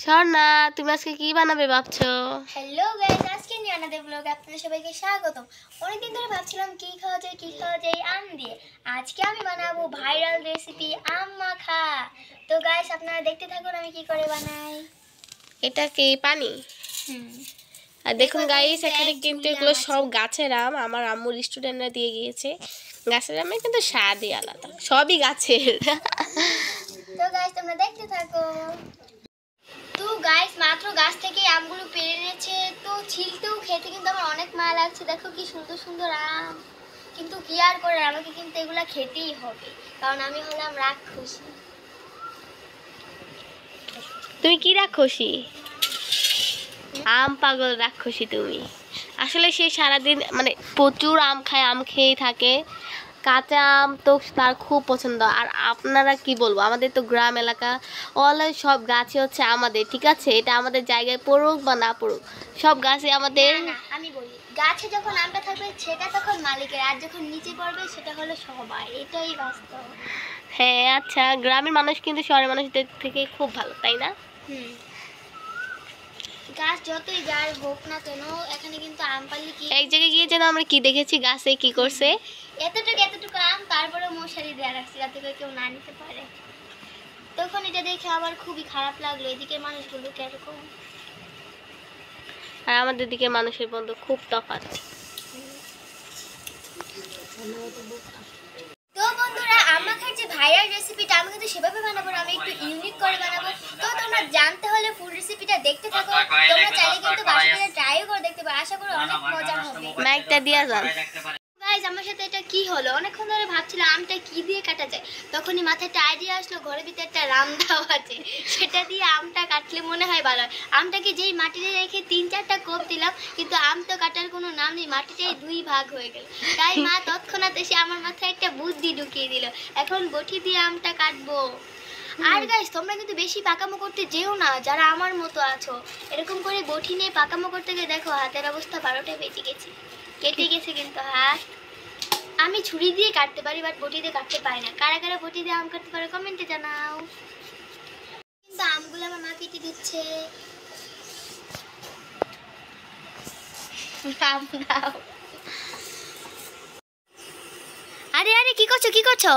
স্বর্ণা, তুমি আজকে কি বানাবে ভাবছো? হ্যালো গাইস, আজকে নিয়ে আনাদের ব্লগে আপনাদের সবাইকে স্বাগতম। অনেকদিন ধরে ভাবছিলাম কি খাওয়া যায় আম দিয়ে। আজকে আমি বানাবো ভাইরাল রেসিপি আম মাখা। তো গাইস আপনারা দেখতে থাকুন আমি কি করে বানাই। এটা কি পানি? আর দেখুন গাইস, এখানে কিন্তু এগুলো সব গাছের আম, আমার আম্মুর স্টুডেন্টরা দিয়ে গিয়েছে। গাছের আমে কিন্তু স্বাদই আলাদা, সবই গাছের। তো গাইস তোমরা দেখতে থাকো। তো গাইস মাত্র গাছ থেকে আমগুলো পেড়ে এনেছে, তো ছিলতেও খেতে কিন্তু আমার অনেক মায়া লাগছে। দেখো কি সুন্দর সুন্দর আম, কিন্তু কি আর করে, আমাকে কিন্তু এগুলা খেতেই হবে, কারণ আমি হলাম রাক্ষসী। তুমি কি রাক্ষসী? আম পাগল রাক্ষসী তুমি। আসলে সে সারাদিন মানে প্রচুর আম খায়, আম খেয়েই থাকে। কাঁচা আম তো তার খুব পছন্দ। আর আপনারা কি বলবো, আমাদের তো গ্রাম এলাকা, অলওয়েজ সব গাছে হচ্ছে আমাদের, ঠিক আছে? এটা আমাদের জায়গায় পড়ুক বা না পড়ুক, সব গাছে আমাদের। না আমি বলি, গাছে যখন আমটা থাকবে সেটা তখন মালিকের, আর যখন নিচে পড়বে সেটা হলো সবার, এটাই বাস্তব। হ্যাঁ আচ্ছা, গ্রামের মানুষ কিন্তু শহরের মানুষদের থেকে খুব ভালো, তাই না? গাছ যতই যার হোক না কেন, এখানে কিন্তু আম পারলে কি এক জায়গায় গিয়ে যেন আমরা কি দেখেছি, গাছে কি করছে, এতটুকু আম, তারপরে মশারি দেওয়া রাখছে যাতে করে কেউ না নিতে পারে। তখন এটা দেখে আমার খুবই খারাপ লাগলো, এদিকে মানুষগুলো কিরকম। আর আমাদের দিকে মানুষের বন্ধু খুব তফাৎ। তো বন্ধুরা, আম মাখার যে ভাইরাল রেসিপিটা আমি কিন্তু সেভাবে বানাবো না, আমি একটু ইউনিক করে বানাবো। তো তোমরা জানতে হলে ফুল রেসিপিটা দেখতে থাকো। তোমরা চাইলে কিন্তু বাসায় ট্রাইও করে দেখতে পারো, আশা করি অনেক মজা হবে। মাইকটা দিয়া যান। গাইস আমার সাথে এটা কি হলো, অনেকক্ষণ ধরে ভাবছিলাম আমটা কি দিয়ে কাটা যায়, তখনই মাথায় একটা আইডিয়া আসলো, ঘরের ভিতরে একটা রামদাও আছে, সেটা দিয়ে আমটা কাটলে মনে হয় ভালো হয়। আমটাকে যেই মাটিতে রেখে 3-4টা কোপ দিলাম, কিন্তু আম তো কাটার কোনো নাম নেই, মাটিটাই 2 ভাগ হয়ে গেল। তাই মা তৎক্ষণাৎ এসে আমার মাথায় একটা বুদ্ধি ঢুকিয়ে দিল, এখন বটি দিয়ে আমটা কাটবো। আর গাইস তোমরা কিন্তু বেশি পাকামো করতে যেও না, যারা আমার মতো আছো। এরকম করে বটি নিয়ে পাকামো করতে গিয়ে দেখো হাতের অবস্থা 12টায় বেজে গেছে, কেটে গেছে কিন্তু হাত। আমি ছুরি দিয়ে কাটতে পারি, বাট বটি দিয়ে কাটতে পারি না। কারা কারা বটি দিয়ে আম কাটতে পারে কমেন্টে জানাও। কিন্তু আমগুলো আমার মা কেটে দিচ্ছে। আরে আরে কি করছো?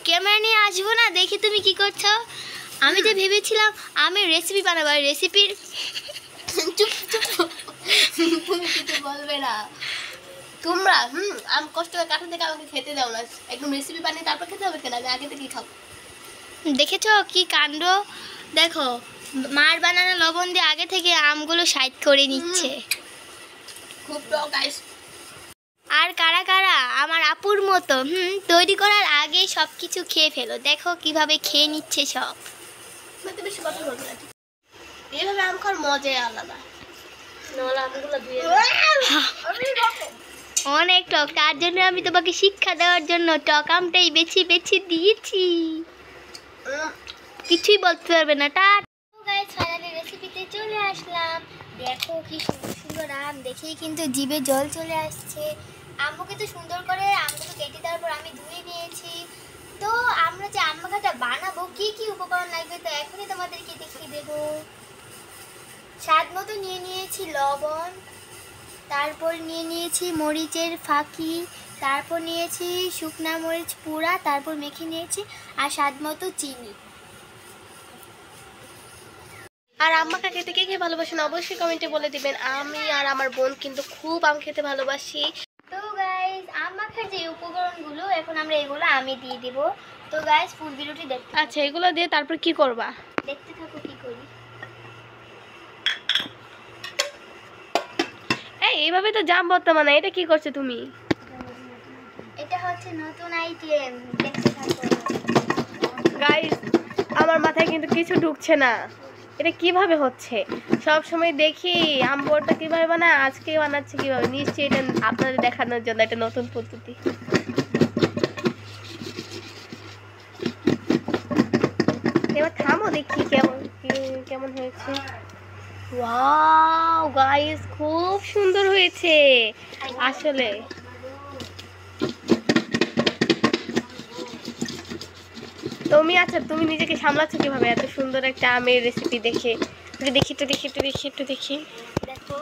ক্যামেরা নিয়ে আসবো না, দেখি তুমি কি করছো। আমি যে ভেবেছিলাম আমি রেসিপি বানাবো, রেসিপির চুপ তুমি কিছু বলবে না। তোমরা আম কষ্ট করে কাটা থেকে আমাকে খেতে দাও না, একদম রেসিপি বানিয়ে তারপর খেতে হবে কেন? আমি আগে থেকেই খাবো। দেখেছো কি কাণ্ড, দেখো মার বানানো লবণ দিয়ে আগে থেকে আমগুলো সাইড করে নিচ্ছে। খুব টক গাইস। আর কারা কারা আমার আপুর মতো তৈরি করার আগে সব কিছু খেয়ে ফেলো, দেখো কিভাবে খেয়ে নিচ্ছে সব। মানে বেশি কথা বলবো না, এইভাবে আম খাওয়ার মজাই আলাদা। নলা আমগুলো ধুয়ে অনেক টক, তার জন্য আমি তোমাকে শিক্ষা দেওয়ার জন্য টক আমটাই বেছে বেছে দিয়েছি। কিছুই বলতে পারবে না। গাইস ফাইনালি রেসিপিতে চলে আসলাম। দেখো কি সুন্দর সুন্দর আম, দেখেই কিন্তু জিভে জল চলে আসছে। আম্মুকে তো সুন্দর করে আমগুলো কেটে দেওয়ার পর আমি ধুয়ে নিয়েছি। তো আমরা যে আম মাখাটা বানাবো কি কি উপকরণ লাগবে তো এখনই তোমাদেরকে দেখিয়ে দেবো। স্বাদ মতো নিয়ে নিয়েছি লবণ, তারপর নিয়ে নিয়েছি মরিচের ফাঁকি, তারপর নিয়েছি শুকনা মরিচ পুরা, তারপর মেখে নিয়েছি, আর স্বাদ মতো চিনি। আর আম মাখা খেতে কে কে ভালোবাসেন অবশ্যই কমেন্টে বলে দিবেন। আমি আর আমার বোন কিন্তু খুব আম খেতে ভালোবাসি। তো গাইস আম মাখার যে উপকরণগুলো এখন আমরা এগুলো আমি দিয়ে দিব। তো গাইস ফুল ভিডিওটি দেখতে আচ্ছা, এগুলো দিয়ে তারপর কি করবা? দেখতে থাকো কি করি। এইভাবে তো জাম বর্তমানে, এটা কি করছো তুমি? এটা হচ্ছে নতুন আইটেম, দেখতে থাকো গাইস আমার মাথায় কিন্তু কিছু ঢুকছে না, এটা কিভাবে হচ্ছে? সব সময় দেখি আম বোরটা কিভাবে বানায়, আজকে বানাচ্ছে কিভাবে। নিশ্চয়ই এটা আপনাদের দেখানোর জন্য একটা নতুন পদ্ধতি। এবার থামো দেখি কেমন হয়েছে। ওয়াও গাইস খুব সুন্দর হয়েছে আসলে। তুমি আচ্ছা তুমি নিজেকে সামলাচ্ছ কিভাবে এত সুন্দর একটা আমের রেসিপি দেখে? একটু দেখি। দেখো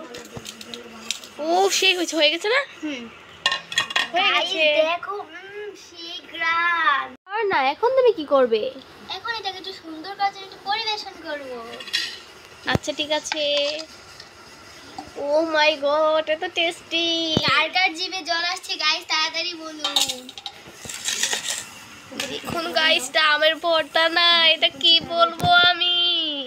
ও সেই হয়ে গেছে না? হয়ে গাইস গেছে। দেখো সেই গ্রান। আর না এখন তুমি কি করবে? এখন এটাকে একটু সুন্দর করে একটু পরিবেশন করব। আচ্ছা ঠিক আছে। ও মাই গড এত টেস্টি। কার কার জিভে জল আসছে গাইস তাড়াতাড়ি বলুন। দেখুন গাইসটা আমের ভর্তা না, এটা কি বলবো আমি।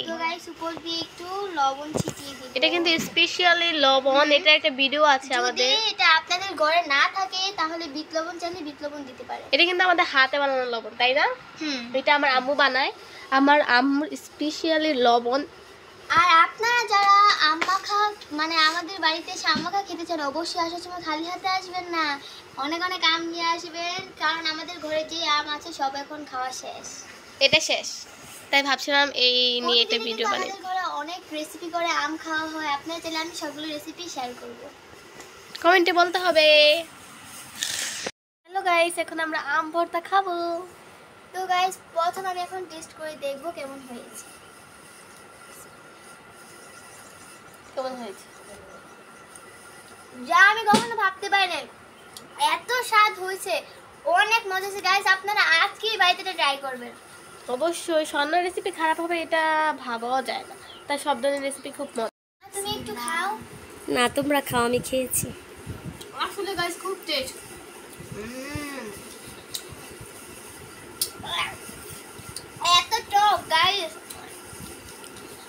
তো গাইস উপর দিয়ে একটু লবণ ছিটিয়ে দিই। এটা কিন্তু স্পেশালি লবণ, এটা একটা ভিডিও আছে যদি আমাদের। এটা আপনাদের ঘরে না থাকে তাহলে বিট লবণ চাইলে বিট লবণ দিতে পারে। এটা কিন্তু আমাদের হাতে বানানো লবণ, তাই না? এটা আমার আম্মু বানায়, আমার আম্মুর স্পেশালি লবণ। আর আপনারা যারা আম মাখা মানে আমাদের বাড়িতে এসে আম মাখা খেতে চান অবশ্যই আসার সময় খালি হাতে আসবেন না, অনেক অনেক আম নিয়ে আসবেন, কারণ আমাদের ঘরে যে আম আছে সব এখন খাওয়া শেষ। এটা শেষ, তাই ভাবছিলাম এই নিয়ে একটা প্রতিদিনই ভিডিও তো বানাই। আমাদের ঘরে অনেক রেসিপি করে আম খাওয়া হয়, আপনারা চাইলে আমি সবগুলো রেসিপি শেয়ার করব। কমেন্টে বলতে হবে। হ্যালো গাইস, এখন আমরা আম ভর্তা খাবো। তো গাইস প্রথম আমি এখন টেস্ট করে দেখব কেমন হয়েছে। কেমন হয়েছে? যা আমি কখনো ভাবতে পারিনি এত স্বাদ হয়েছে, অনেক মজা হয়েছে গাইস, আপনারা আজকেই বাড়িতে ট্রাই করবেন। অবশ্যই স্বর্ণের রেসিপি খারাপ হবে এটা ভাবাও যায় না, তাই সব ধরনের রেসিপি খুব মজা। তুমি একটু খাও। না তোমরা খাও, আমি খেয়েছি। আসলে গাইস খুব টেস্ট। এত টক গাইস।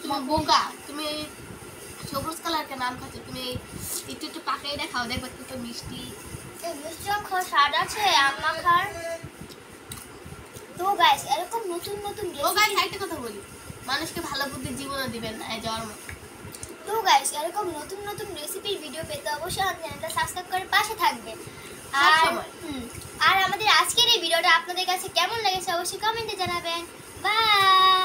তুমি বোকা, তুমি সবুজ কালার কে নাম খাচ্ছ, তুমি একটু একটু পাকাই দেখাও, দেখবে কত মিষ্টি। এই মিষ্টি স্বাদ আছে আম মাখার। তো গাইস এরকম নতুন নতুন ও গাইস একটা কথা বলি, মানুষকে ভালো বুদ্ধি জীবনে দিবেন না, এই যাওয়ার মতো। তো গাইস এরকম নতুন নতুন রেসিপির ভিডিও পেতে অবশ্যই আমাদের চ্যানেলটা সাবস্ক্রাইব করে পাশে থাকবেন। আর সবসময়। আর আমাদের আজকের এই ভিডিওটা আপনাদের কাছে কেমন লেগেছে অবশ্যই কমেন্টে জানাবেন। বাই।